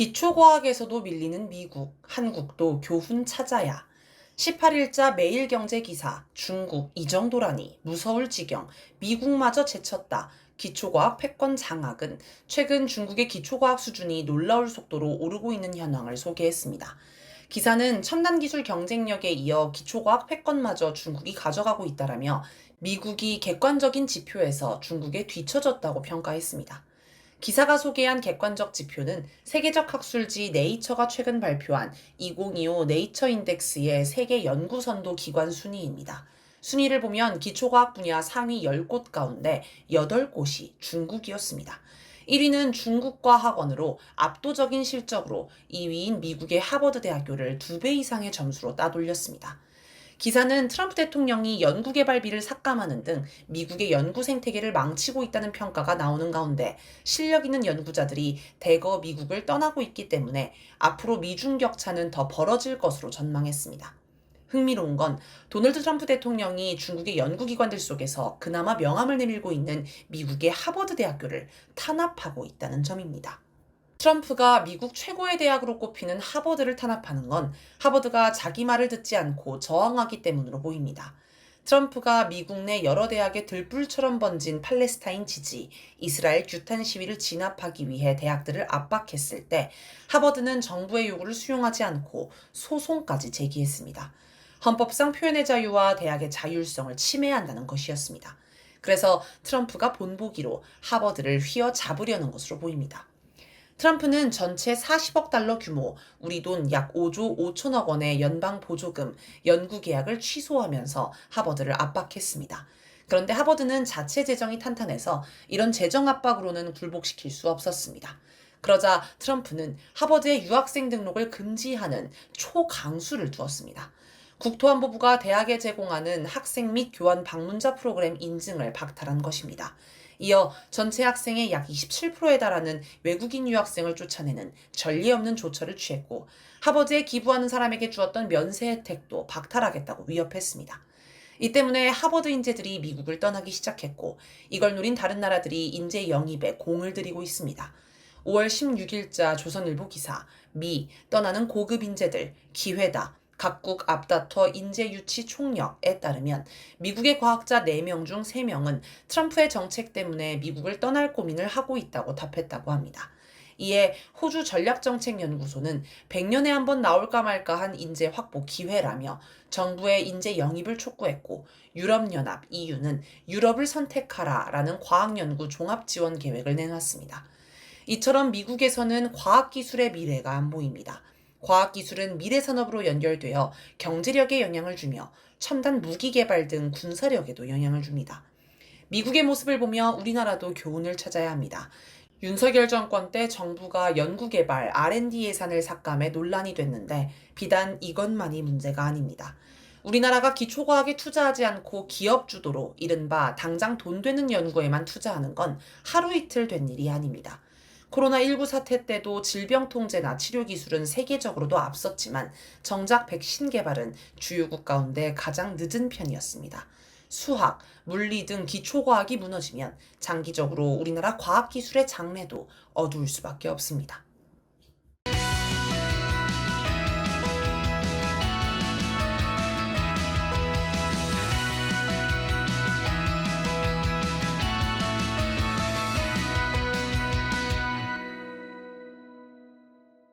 기초과학에서도 밀리는 미국, 한국도 교훈 찾아야. 18일자 매일경제기사, 중국 이 정도라니 무서울 지경, 미국마저 제쳤다. 기초과학 패권 장악은 최근 중국의 기초과학 수준이 놀라울 속도로 오르고 있는 현황을 소개했습니다. 기사는 첨단 기술 경쟁력에 이어 기초과학 패권마저 중국이 가져가고 있다라며 미국이 객관적인 지표에서 중국에 뒤처졌다고 평가했습니다. 기사가 소개한 객관적 지표는 세계적 학술지 네이처가 최근 발표한 2025 네이처 인덱스의 세계 연구선도 기관 순위입니다. 순위를 보면 기초과학 분야 상위 10곳 가운데 8곳이 중국이었습니다. 1위는 중국과 학원으로 압도적인 실적으로 2위인 미국의 하버드 대학교를 2배 이상의 점수로 따돌렸습니다. 기사는 트럼프 대통령이 연구개발비를 삭감하는 등 미국의 연구 생태계를 망치고 있다는 평가가 나오는 가운데 실력 있는 연구자들이 대거 미국을 떠나고 있기 때문에 앞으로 미중 격차는 더 벌어질 것으로 전망했습니다. 흥미로운 건 도널드 트럼프 대통령이 중국의 연구기관들 속에서 그나마 명함을 내밀고 있는 미국의 하버드 대학교를 탄압하고 있다는 점입니다. 트럼프가 미국 최고의 대학으로 꼽히는 하버드를 탄압하는 건 하버드가 자기 말을 듣지 않고 저항하기 때문으로 보입니다. 트럼프가 미국 내 여러 대학에 들불처럼 번진 팔레스타인 지지, 이스라엘 규탄 시위를 진압하기 위해 대학들을 압박했을 때 하버드는 정부의 요구를 수용하지 않고 소송까지 제기했습니다. 헌법상 표현의 자유와 대학의 자율성을 침해한다는 것이었습니다. 그래서 트럼프가 본보기로 하버드를 휘어잡으려는 것으로 보입니다. 트럼프는 전체 40억 달러 규모, 우리 돈 약 5조 5천억 원의 연방 보조금, 연구 계약을 취소하면서 하버드를 압박했습니다. 그런데 하버드는 자체 재정이 탄탄해서 이런 재정 압박으로는 굴복시킬 수 없었습니다. 그러자 트럼프는 하버드의 유학생 등록을 금지하는 초강수를 두었습니다. 국토안보부가 대학에 제공하는 학생 및 교환 방문자 프로그램 인증을 박탈한 것입니다. 이어 전체 학생의 약 27%에 달하는 외국인 유학생을 쫓아내는 전례 없는 조처를 취했고 하버드에 기부하는 사람에게 주었던 면세 혜택도 박탈하겠다고 위협했습니다. 이 때문에 하버드 인재들이 미국을 떠나기 시작했고 이걸 노린 다른 나라들이 인재 영입에 공을 들이고 있습니다. 5월 16일자 조선일보 기사, 미 떠나는 고급 인재들 기회다. 각국 앞다퉈 인재 유치 총력에 따르면 미국의 과학자 4명 중 3명은 트럼프의 정책 때문에 미국을 떠날 고민을 하고 있다고 답했다고 합니다. 이에 호주 전략정책연구소는 100년에 한 번 나올까 말까 한 인재 확보 기회라며 정부의 인재 영입을 촉구했고 유럽연합 EU는 유럽을 선택하라라는 과학연구 종합지원 계획을 내놨습니다. 이처럼 미국에서는 과학기술의 미래가 안 보입니다. 과학기술은 미래산업으로 연결되어 경제력에 영향을 주며 첨단 무기 개발 등 군사력에도 영향을 줍니다. 미국의 모습을 보며 우리나라도 교훈을 찾아야 합니다. 윤석열 정권 때 정부가 연구개발 R&D 예산을 삭감해 논란이 됐는데 비단 이것만이 문제가 아닙니다. 우리나라가 기초과학에 투자하지 않고 기업 주도로 이른바 당장 돈 되는 연구에만 투자하는 건 하루 이틀 된 일이 아닙니다. 코로나19 사태 때도 질병 통제나 치료 기술은 세계적으로도 앞섰지만 정작 백신 개발은 주요국 가운데 가장 늦은 편이었습니다. 수학, 물리 등 기초과학이 무너지면 장기적으로 우리나라 과학기술의 장래도 어두울 수밖에 없습니다.